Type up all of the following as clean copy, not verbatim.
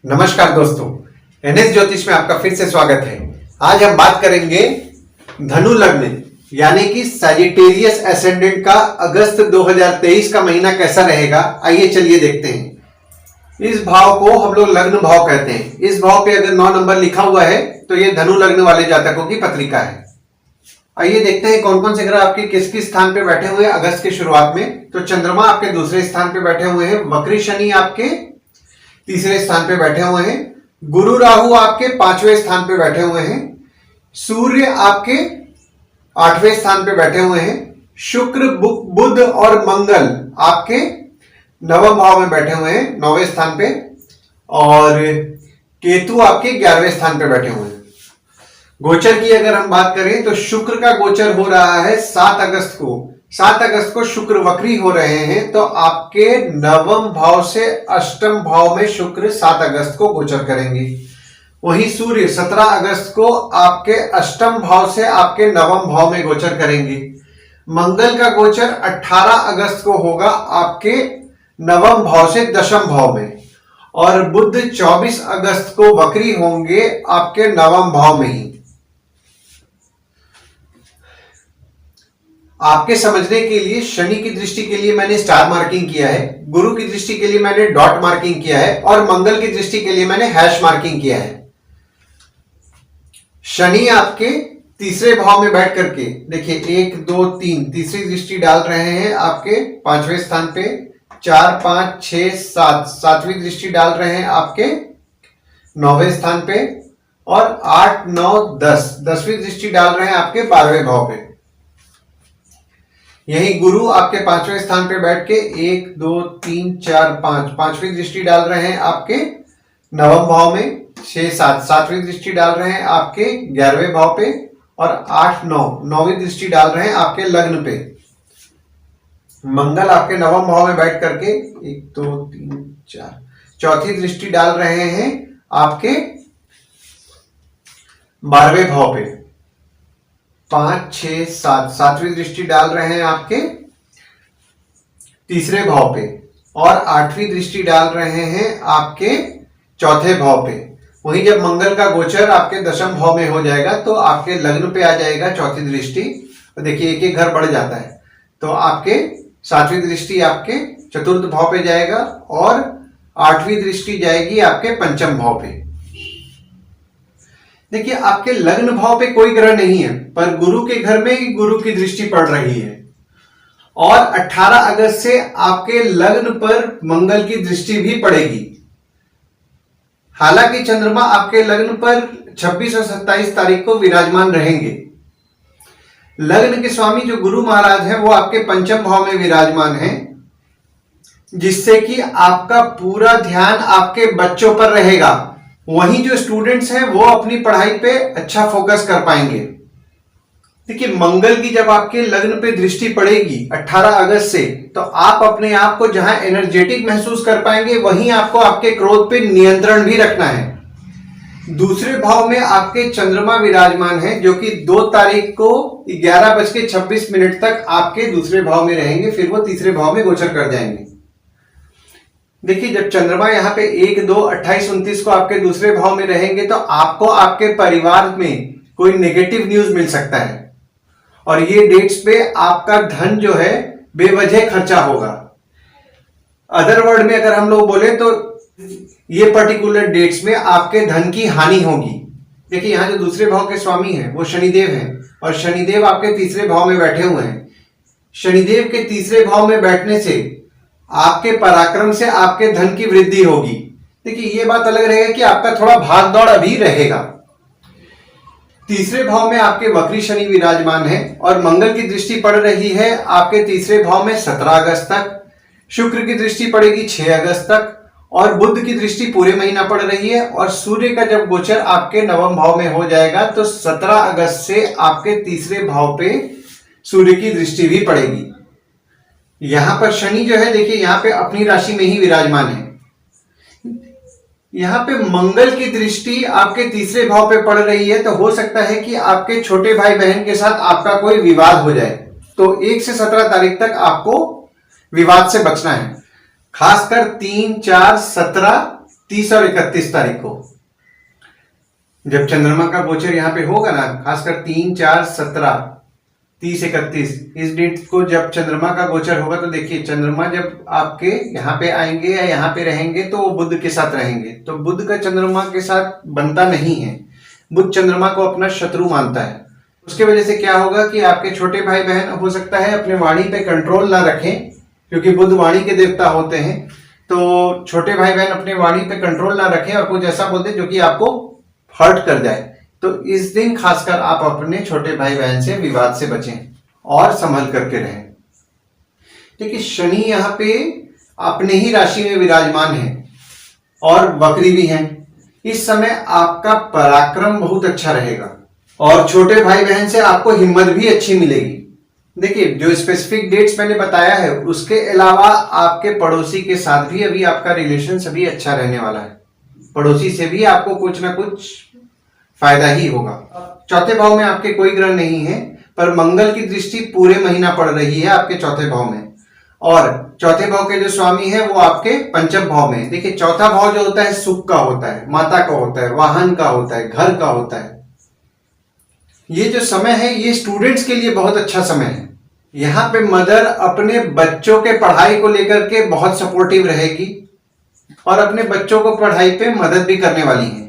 नमस्कार दोस्तों, एनएस ज्योतिष में आपका फिर से स्वागत है। आज हम बात करेंगे धनु लग्न यानी कि सैजिटेरियस एसेंडेंट का अगस्त 2023 का महीना कैसा रहेगा। आइए चलिए देखते हैं। इस भाव को हम लोग लग्न भाव कहते हैं। इस भाव पे अगर 9 नंबर लिखा हुआ है तो ये धनु लग्न वाले जातकों की पत्रिका है। आइए देखते हैं कौन कौन से ग्रह आपके किस किस स्थान पे बैठे हुए हैं अगस्त के शुरुआत में। तो चंद्रमा आपके दूसरे स्थान पे बैठे हुए हैं, वक्री शनि आपके तीसरे स्थान पे बैठे हुए हैं, गुरु राहु आपके 5वें स्थान पे बैठे हुए हैं, सूर्य आपके 8वें स्थान पे बैठे हुए हैं, शुक्र बुध और मंगल आपके 9वें भाव में बैठे हुए हैं 9वें स्थान पे, और केतु आपके 11वें स्थान पे बैठे हुए हैं। गोचर की अगर हम बात करें तो शुक्र का गोचर हो रहा है 7 अगस्त को। 7 अगस्त को शुक्र वक्री हो रहे हैं, तो आपके 9वें भाव से 8वें भाव में शुक्र 7 अगस्त को गोचर करेंगे। वहीं सूर्य 17 अगस्त को आपके 8वें भाव से आपके 9वें भाव में गोचर करेंगे। मंगल का गोचर 18 अगस्त को होगा आपके 9वें भाव से 10वें भाव में, और बुध 24 अगस्त को वक्री होंगे आपके 9वें भाव में ही। आपके समझने के लिए शनि की दृष्टि के लिए मैंने स्टार मार्किंग किया है, गुरु की दृष्टि के लिए मैंने डॉट मार्किंग किया है, और मंगल की दृष्टि के लिए मैंने हैश मार्किंग किया है। शनि आपके तीसरे भाव में बैठ करके देखिए 1 2 3 तीसरी दृष्टि डाल रहे हैं आपके 5वें स्थान पे, 4 5 6 7 सातवीं दृष्टि डाल रहे हैं आपके 9वें स्थान पे, और 8 9 10 10वीं दृष्टि डाल रहे हैं आपके 12वें भाव पे। यही गुरु आपके 5वें स्थान पे बैठ के 1 2 3 4 5 5वीं दृष्टि डाल रहे हैं आपके 9वें भाव में, 6 7 7वीं दृष्टि डाल रहे हैं आपके 11वें भाव पे, और 8 9 9वीं दृष्टि डाल रहे हैं आपके लग्न पे। मंगल आपके 9वें भाव में बैठ करके 1 2 3 4 चौथी दृष्टि डाल रहे हैं आपके 12वें भाव पे, 5 6 7 सातवीं दृष्टि डाल रहे हैं आपके तीसरे भाव पे, और 8वीं दृष्टि डाल रहे हैं आपके चौथे भाव पे। वहीं जब मंगल का गोचर आपके 10वें भाव में हो जाएगा तो आपके लग्न पे आ जाएगा चौथी दृष्टि, तो देखिए एक एक घर बढ़ जाता है, तो आपके 7वीं दृष्टि आपके चतुर्थ भाव पे जाएगा, और 8वीं दृष्टि जाएगी आपके 5वें भाव पे। देखिए आपके लग्न भाव पे कोई ग्रह नहीं है, पर गुरु के घर में ही गुरु की दृष्टि पड़ रही है, और 18 अगस्त से आपके लग्न पर मंगल की दृष्टि भी पड़ेगी। हालांकि चंद्रमा आपके लग्न पर 26 और 27 तारीख को विराजमान रहेंगे। लग्न के स्वामी जो गुरु महाराज हैं वो आपके 5वें भाव में विराजमान हैं, जिससे कि आपका पूरा ध्यान आपके बच्चों पर रहेगा। वहीं जो स्टूडेंट्स हैं वो अपनी पढ़ाई पे अच्छा फोकस कर पाएंगे। देखिए मंगल की जब आपके लग्न पे दृष्टि पड़ेगी 18 अगस्त से, तो आप अपने आप को जहां एनर्जेटिक महसूस कर पाएंगे, वहीं आपको आपके क्रोध पे नियंत्रण भी रखना है। दूसरे भाव में आपके चंद्रमा विराजमान है, जो कि 2 तारीख को 11:26 तक आपके दूसरे भाव में रहेंगे, फिर वो तीसरे भाव में गोचर कर जाएंगे। देखिए जब चंद्रमा यहाँ पे 1 2 28 29 को आपके दूसरे भाव में रहेंगे, तो आपको आपके परिवार में कोई नेगेटिव न्यूज मिल सकता है, और ये डेट्स पे आपका धन जो है बेवजह खर्चा होगा। अदर वर्ड में अगर हम लोग बोले तो ये पर्टिकुलर डेट्स में आपके धन की हानि होगी। देखिए यहाँ जो दूसरे भाव के स्वामी हैं वो शनिदेव हैं, और शनिदेव आपके तीसरे भाव में बैठे हुए हैं। शनिदेव के तीसरे भाव में बैठने से आपके पराक्रम से आपके धन की वृद्धि होगी। देखिए ये बात अलग रहेगा कि आपका थोड़ा भाग दौड़ अभी रहेगा। तीसरे भाव में आपके वक्री शनि विराजमान है, और मंगल की दृष्टि पड़ रही है आपके तीसरे भाव में 17 अगस्त तक, शुक्र की दृष्टि पड़ेगी 6 अगस्त तक, और बुध की दृष्टि पूरे महीना पड़ रही है, और सूर्य का जब गोचर आपके 9वें भाव में हो जाएगा तो 17 अगस्त से आपके तीसरे भाव पे सूर्य की दृष्टि भी पड़ेगी। यहां पर शनि जो है देखिए यहाँ पे अपनी राशि में ही विराजमान है। यहाँ पे मंगल की दृष्टि आपके तीसरे भाव पे पड़ रही है, तो हो सकता है कि आपके छोटे भाई बहन के साथ आपका कोई विवाद हो जाए। तो 1 से 17 तारीख तक आपको विवाद से बचना है। खासकर 3 4 17 30 और 31 तारीख को जब चंद्रमा का गोचर यहाँ पे होगा ना, खासकर 3, 4, 17, 30, 31 इस डेट को जब चंद्रमा का गोचर होगा, तो देखिए चंद्रमा जब आपके यहाँ पे आएंगे या यहाँ पे रहेंगे तो वो बुध के साथ रहेंगे। तो बुध का चंद्रमा के साथ बनता नहीं है, बुध चंद्रमा को अपना शत्रु मानता है। उसके वजह से क्या होगा कि आपके छोटे भाई बहन हो सकता है अपने वाणी पे कंट्रोल ना रखें, क्योंकि बुध वाणी के देवता होते हैं। तो छोटे भाई बहन अपने वाणी पे कंट्रोल ना रखें और कुछ ऐसा बोल दे जो कि आपको हर्ट कर जाए। तो इस दिन खासकर आप अपने छोटे भाई बहन से विवाद से बचें और संभल करके रहें। देखिए शनि यहाँ पे अपने ही राशि में विराजमान है और वक्री भी है। इस समय आपका पराक्रम बहुत अच्छा रहेगा और छोटे भाई बहन से आपको हिम्मत भी अच्छी मिलेगी। देखिए जो स्पेसिफिक डेट्स मैंने बताया है उसके अलावा आपके पड़ोसी के साथ भी अभी आपका रिलेशन सभी अच्छा रहने वाला है। पड़ोसी से भी आपको कुछ ना कुछ फायदा ही होगा। चौथे भाव में आपके कोई ग्रह नहीं है, पर मंगल की दृष्टि पूरे महीना पड़ रही है आपके चौथे भाव में, और चौथे भाव के जो स्वामी है वो आपके पंचम भाव में। देखिए चौथा भाव जो होता है सुख का होता है, माता का होता है, वाहन का होता है, घर का होता है। ये जो समय है ये स्टूडेंट्स के लिए बहुत अच्छा समय है। यहाँ पे मदर अपने बच्चों के पढ़ाई को लेकर के बहुत सपोर्टिव रहेगी और अपने बच्चों को पढ़ाई पे मदद भी करने वाली है।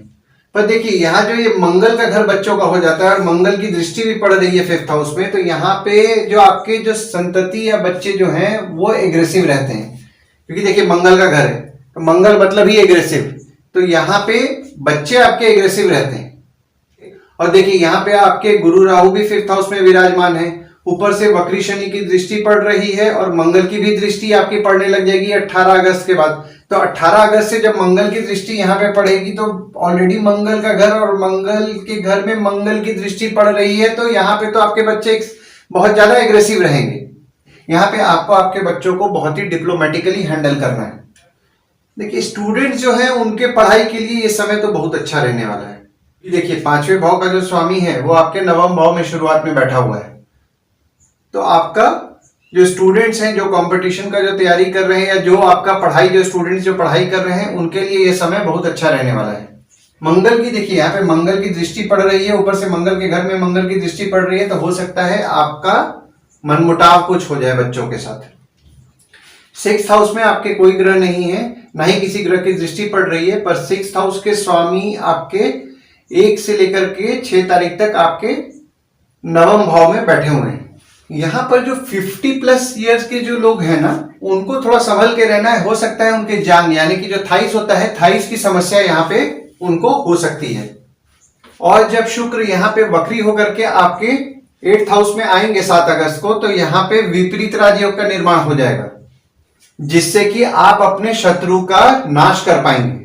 पर देखिए यहाँ जो ये मंगल का घर बच्चों का हो जाता है और मंगल की दृष्टि भी पड़ रही है 5th हाउस में, तो यहाँ पे जो आपके जो संतति या बच्चे जो हैं वो एग्रेसिव रहते हैं, क्योंकि देखिए मंगल का घर है तो मंगल मतलब ही एग्रेसिव। तो यहाँ पे बच्चे आपके एग्रेसिव रहते हैं। और देखिए यहाँ पे आपके गुरु राहु भी 5th हाउस में विराजमान है, ऊपर से वक्री शनि की दृष्टि पड़ रही है और मंगल की भी दृष्टि आपकी पड़ने लग जाएगी 18 अगस्त के बाद। तो 18 अगस्त से जब मंगल की दृष्टि यहाँ पे पड़ेगी तो ऑलरेडी मंगल का घर और मंगल के घर में मंगल की दृष्टि पड़ रही है, तो यहाँ पे तो आपके बच्चे बहुत ज्यादा एग्रेसिव रहेंगे। यहाँ पे आपको आपके बच्चों को बहुत ही डिप्लोमेटिकली हैंडल करना है। देखिए स्टूडेंट्स जो है उनके पढ़ाई के लिए ये समय तो बहुत अच्छा रहने वाला है। देखिए 5वें भाव का जो स्वामी है वो आपके 9वें भाव में शुरुआत में बैठा हुआ है। तो आपका जो स्टूडेंट्स हैं, जो कंपटीशन का जो तैयारी कर रहे हैं या जो आपका पढ़ाई जो स्टूडेंट्स जो पढ़ाई कर रहे हैं उनके लिए ये समय बहुत अच्छा रहने वाला है। मंगल की देखिए यहाँ पे मंगल की दृष्टि पड़ रही है, ऊपर से मंगल के घर में मंगल की दृष्टि पड़ रही है, तो हो सकता है आपका मनमुटाव कुछ हो जाए बच्चों के साथ। 6th हाउस में आपके कोई ग्रह नहीं है, ना ही किसी ग्रह की दृष्टि पड़ रही है, पर 6th हाउस के स्वामी आपके 1 से लेकर के 6 तारीख तक आपके 9वें भाव में बैठे हुए हैं। यहाँ पर जो 50+ ईयर्स के जो लोग हैं ना उनको थोड़ा संभल के रहना है। हो सकता है उनके जांग यानी कि जो थाइस होता है, थाइस की समस्या यहाँ पे उनको हो सकती है। और जब शुक्र यहाँ पे वक्री होकर के आपके 8th हाउस में आएंगे 7 अगस्त को, तो यहाँ पे विपरीत राजयोग का निर्माण हो जाएगा, जिससे कि आप अपने शत्रु का नाश कर पाएंगे।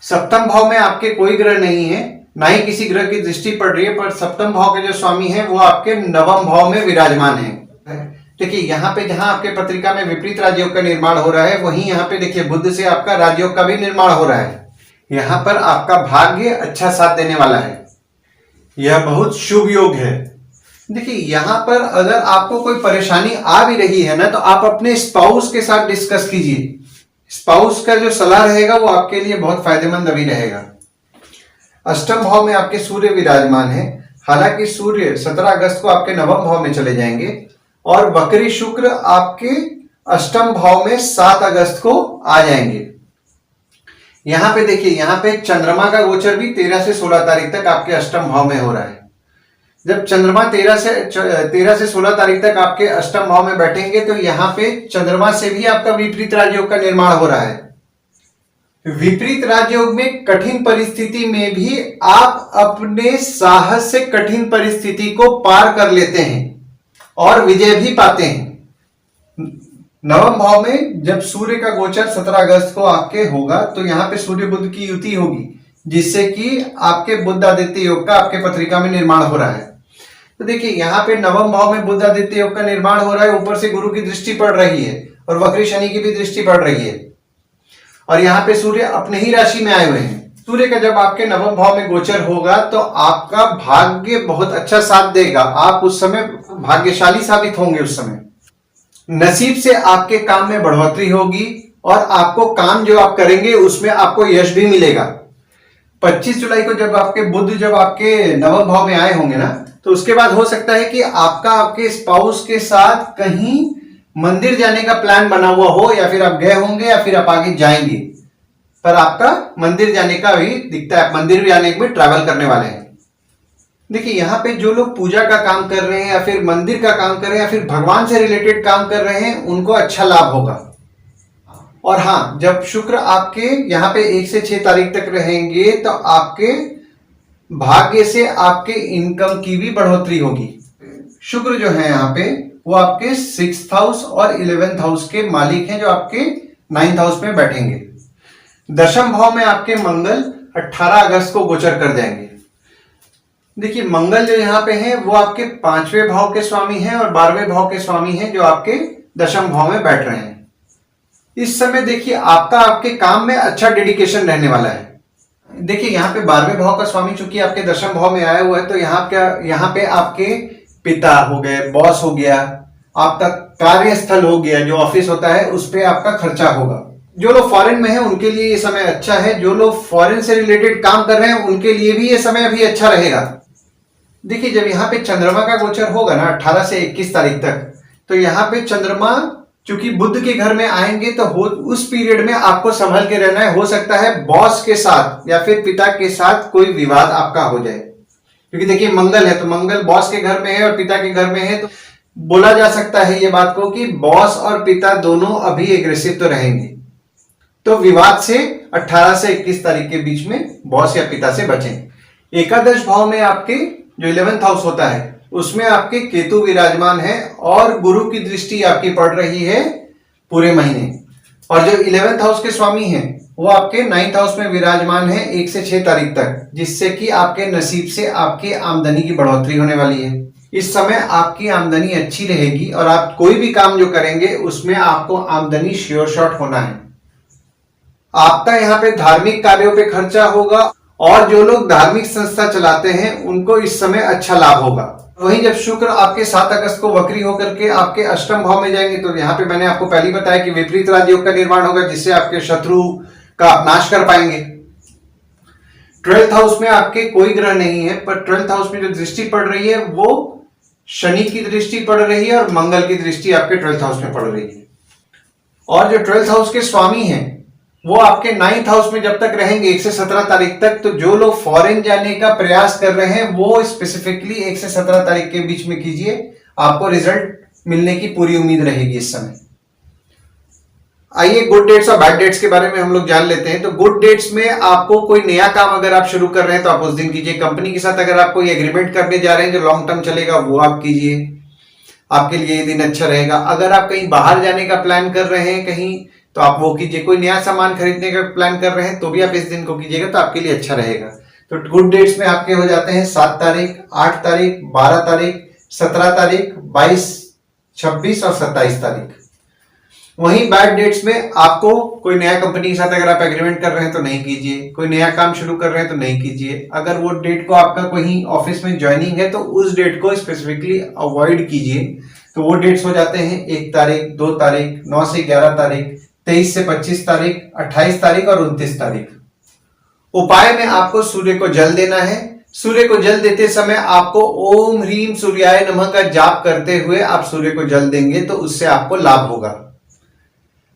7वें भाव में आपके कोई ग्रह नहीं है, ना ही किसी ग्रह की दृष्टि पड़ रही है, पर 7वें भाव के जो स्वामी हैं वो आपके 9वें भाव में विराजमान है। देखिए यहाँ पे जहां आपके पत्रिका में विपरीत राजयोग का निर्माण हो रहा है, वहीं यहाँ पे देखिए बुध से आपका राजयोग का भी निर्माण हो रहा है। यहाँ पर आपका भाग्य अच्छा साथ देने वाला है, यह बहुत शुभ योग है। देखिए यहाँ पर अगर आपको कोई परेशानी आ भी रही है ना, तो आप अपने स्पाउस के साथ डिस्कस कीजिए। स्पाउस का जो सलाह रहेगा वो आपके लिए बहुत फायदेमंद अभी रहेगा। 8वें भाव में आपके सूर्य विराजमान है, हालांकि सूर्य 17 अगस्त को आपके 9वें भाव में चले जाएंगे और वक्री शुक्र आपके 8वें भाव में 7 अगस्त को आ जाएंगे। यहाँ पे देखिए यहाँ पे चंद्रमा का गोचर भी 13 से 16 तारीख तक आपके 8वें भाव में हो रहा है। जब चंद्रमा 13 से 16 तारीख तक आपके 8वें भाव में बैठेंगे, तो यहाँ पे चंद्रमा से भी आपका विपरीत राजयोग का निर्माण हो रहा है। विपरीत राजयोग में कठिन परिस्थिति में भी आप अपने साहस से कठिन परिस्थिति को पार कर लेते हैं और विजय भी पाते हैं। 9वें भाव में जब सूर्य का गोचर 17 अगस्त को आपके होगा, तो यहाँ पे सूर्य बुध की युति होगी, जिससे कि आपके बुध आदित्य योग का आपके पत्रिका में निर्माण हो रहा है। तो देखिए यहाँ पे 9वें भाव में बुध आदित्य योग का निर्माण हो रहा है, ऊपर से गुरु की दृष्टि पड़ रही है और वक्री शनि की भी दृष्टि पड़ रही है, और यहाँ पे सूर्य अपने ही राशि में आए हुए हैं। सूर्य का जब आपके 9वें भाव में गोचर होगा तो आपका भाग्य बहुत अच्छा साथ देगा। आप उस समय भाग्यशाली साबित होंगे। उस समय नसीब से आपके काम में बढ़ोतरी होगी, और आपको काम जो आप करेंगे उसमें आपको यश भी मिलेगा। 25 जुलाई को जब आपके बुध जब आपके नवम भाव में आए होंगे ना, तो उसके बाद हो सकता है कि आपका आपके स्पाउस के साथ कहीं मंदिर जाने का प्लान बना हुआ हो, या फिर आप गए होंगे या फिर आप आगे जाएंगे, पर आपका मंदिर जाने का भी दिखता है, आप मंदिर जाने में ट्रैवल करने वाले हैं। देखिए यहाँ पे जो लोग पूजा का काम कर रहे हैं या फिर मंदिर का काम कर रहे हैं या फिर भगवान से रिलेटेड काम कर रहे हैं, उनको अच्छा लाभ होगा। और हाँ, जब शुक्र आपके यहाँ पे 1 से 6 तारीख तक रहेंगे तो आपके भाग्य से आपके इनकम की भी बढ़ोतरी होगी। शुक्र जो है यहाँ पे वो आपके 6th हाउस और 11th हाउस के मालिक हैं, जो आपके 9th हाउस में बैठेंगे। दशम भाव में आपके मंगल 18 अगस्त को गोचर कर जाएंगे। देखिए मंगल जो यहाँ पे है वो आपके 5वें भाव के स्वामी हैं और 12वें भाव के स्वामी हैं, जो आपके दशम भाव में बैठ रहे हैं। इस समय देखिए आपका आपके काम में अच्छा डेडिकेशन रहने वाला है। देखिए यहाँ पे 12वें भाव का स्वामी चूंकि आपके दशम भाव में आया हुआ है, तो यहाँ पे आपके पिता हो गए, बॉस हो गया, आपका कार्यस्थल हो गया, जो ऑफिस होता है उस पे आपका खर्चा होगा। जो लोग फॉरेन में हैं उनके लिए ये समय अच्छा है, जो लोग फॉरेन से रिलेटेड काम कर रहे हैं उनके लिए भी ये समय अभी अच्छा रहेगा। देखिए जब यहाँ पे चंद्रमा का गोचर होगा ना 18 से 21 तारीख तक, तो यहाँ पे चंद्रमा चूंकि बुध के घर में आएंगे, तो उस पीरियड में आपको संभल के रहना है। हो सकता है बॉस के साथ या फिर पिता के साथ कोई विवाद आपका हो जाए, क्योंकि देखिए मंगल है, तो मंगल बॉस के घर में है और पिता के घर में है, तो बोला जा सकता है ये बात को कि बॉस और पिता दोनों अभी एग्रेसिव तो रहेंगे। तो विवाद से 18 से 21 तारीख के बीच में बॉस या पिता से बचें। एकादश भाव में आपके जो 11th हाउस होता है उसमें आपके केतु विराजमान है और गुरु की दृष्टि आपकी पड़ रही है पूरे महीने। और जो 11th हाउस के स्वामी हैं वो आपके 9th हाउस में विराजमान है 1 से 6 तारीख तक, जिससे कि आपके नसीब से आपकी आमदनी की बढ़ोतरी होने वाली है। इस समय आपकी आमदनी अच्छी रहेगी और आप कोई भी काम जो करेंगे उसमें आपको आमदनी श्योर शॉट होना है। आपका यहाँ पे धार्मिक कार्यों पे खर्चा होगा और जो लोग धार्मिक संस्था चलाते हैं उनको इस समय अच्छा लाभ होगा। वहीं जब शुक्र आपके 7 अगस्त को वक्री होकर के आपके अष्टम भाव में जाएंगे, तो यहाँ पे मैंने आपको पहले बताया कि विपरीत राजयोग का निर्माण होगा, जिससे आपके शत्रु का नाश कर पाएंगे। 12th हाउस में आपके कोई ग्रह नहीं है, पर 12th हाउस में जो दृष्टि पड़ रही है वो शनि की दृष्टि पड़ रही है और मंगल की दृष्टि आपके 12th हाउस में पड़ रही है। और जो 12th हाउस के स्वामी हैं वो आपके 9th हाउस में जब तक रहेंगे 1 से 17 तारीख तक, तो जो लोग फॉरेन जाने का प्रयास कर रहे हैं वो स्पेसिफिकली 1 से 17 तारीख के बीच में कीजिए, आपको रिजल्ट मिलने की पूरी उम्मीद रहेगी इस समय। आइए गुड डेट्स और बैड डेट्स के बारे में हम लोग जान लेते हैं। तो गुड डेट्स में आपको कोई नया काम अगर आप शुरू कर रहे हैं तो आप उस दिन कीजिए। कंपनी के साथ अगर आप कोई एग्रीमेंट करने जा रहे हैं जो लॉन्ग टर्म चलेगा वो आप कीजिए, आपके लिए ये दिन अच्छा रहेगा। अगर आप कहीं बाहर जाने का प्लान कर रहे हैं कहीं, तो आप वो कीजिए। कोई नया सामान खरीदने का प्लान कर रहे हैं तो भी आप इस दिन को कीजिएगा, तो आपके लिए अच्छा रहेगा। तो गुड डेट्स में आपके हो जाते हैं 7 तारीख, 8 तारीख, 12 तारीख, 17 तारीख, 22, 26 और 27 तारीख। वहीं बैड डेट्स में आपको कोई नया कंपनी के साथ अगर आप एग्रीमेंट कर रहे हैं तो नहीं कीजिए, कोई नया काम शुरू कर रहे हैं तो नहीं कीजिए। अगर वो डेट को आपका कहीं ऑफिस में ज्वाइनिंग है तो उस डेट को स्पेसिफिकली अवॉइड कीजिए। तो वो डेट्स हो जाते हैं 1 तारीख, 2 तारीख, 9 से 11 तारीख, 23 से 25 तारीख, 28 तारीख और 29 तारीख। उपाय में आपको सूर्य को जल देना है। सूर्य को जल देते समय आपको ओम ह्रीम सूर्याय नमः का जाप करते हुए आप सूर्य को जल देंगे, तो उससे आपको लाभ होगा।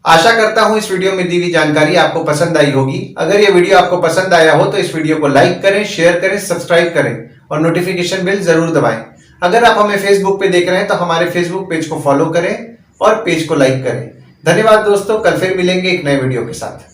आशा करता हूं इस वीडियो में दी हुई जानकारी आपको पसंद आई होगी। अगर यह वीडियो आपको पसंद आया हो तो इस वीडियो को लाइक करें, शेयर करें, सब्सक्राइब करें और नोटिफिकेशन बेल जरूर दबाएं। अगर आप हमें फेसबुक पे देख रहे हैं तो हमारे फेसबुक पेज को फॉलो करें और पेज को लाइक करें। धन्यवाद दोस्तों, कल फिर मिलेंगे एक नए वीडियो के साथ।